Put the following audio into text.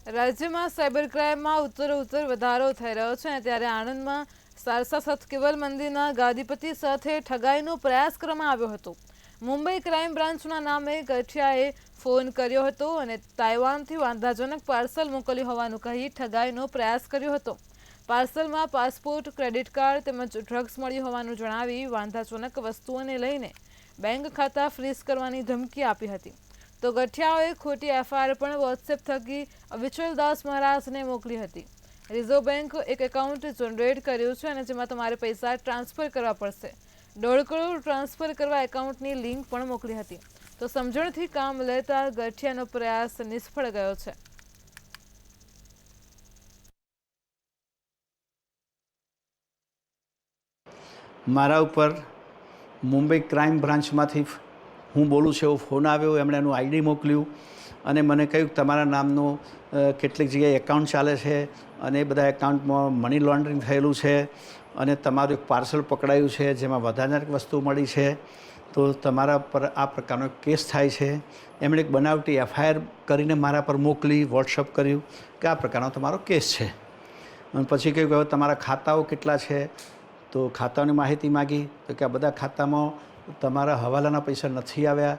રાજ્યમાં સાયબર ક્રાઇમમાં ઉત્તરોત્તર વધારો થઈ રહ્યો છે, ત્યારે આણંદમાં સારસા સત કેવલ મંદિરના ગાદીપતિ સાથે ઠગાઈનો પ્રયાસ કરવામાં આવ્યો હતો। મુંબઈ ક્રાઇમ બ્રાન્ચના નામે ગઠિયાએ ફોન કર્યો હતો અને તાઇવાનથી વાંધાજનક પાર્સલ મોકલ્યું હોવાનું કહી ઠગાઈનો પ્રયાસ કર્યો હતો। પાર્સલમાં પાસપોર્ટ, ક્રેડિટ કાર્ડ તેમજ ડ્રગ્સ મળ્યું હોવાનું જણાવી વાંધાજનક વસ્તુઓને લઈને બેંક ખાતા ફ્રીઝ કરવાની ધમકી આપી હતી। તો ગઠિયાઓએ ખોટી એફઆઈઆર પણ વોટ્સએપ થકી અવિચલદાસ મહારાજને મોકલી હતી। રિઝર્વ બેંક એક એકાઉન્ટ જનરેટ કર્યું છે અને જેમાં તમારે પૈસા ટ્રાન્સફર કરવા પડશે। 1.5 કરોડ ટ્રાન્સફર કરવા એકાઉન્ટની લિંક પણ મોકલી હતી। તો સમજણથી કામ લેતા ગઠિયાનો પ્રયાસ નિષ્ફળ ગયો છે। મારા ઉપર મુંબઈ ક્રાઇમ બ્રાન્ચમાંથી હું બોલું છું એવો ફોન આવ્યો। એમણે એનું આઈડી મોકલ્યું અને મને કહ્યું કે તમારા નામનું કેટલીક જગ્યાએ એકાઉન્ટ ચાલે છે અને એ બધા એકાઉન્ટમાં મની લોન્ડરિંગ થયેલું છે અને તમારું એક પાર્સલ પકડાયું છે જેમાં વધારાની વસ્તુ મળી છે, તો તમારા પર આ પ્રકારનો કેસ થાય છે। એમણે એક બનાવટી એફઆઈઆર કરીને મારા પર મોકલી, વોટ્સઅપ કર્યું કે આ પ્રકારનો તમારો કેસ છે। અને પછી કહ્યું કે હવે તમારા ખાતાઓ કેટલા છે, તો ખાતાની માહિતી માગી તો કે આ બધા ખાતામાં તમારા હવાલાના પૈસા નથી આવ્યા।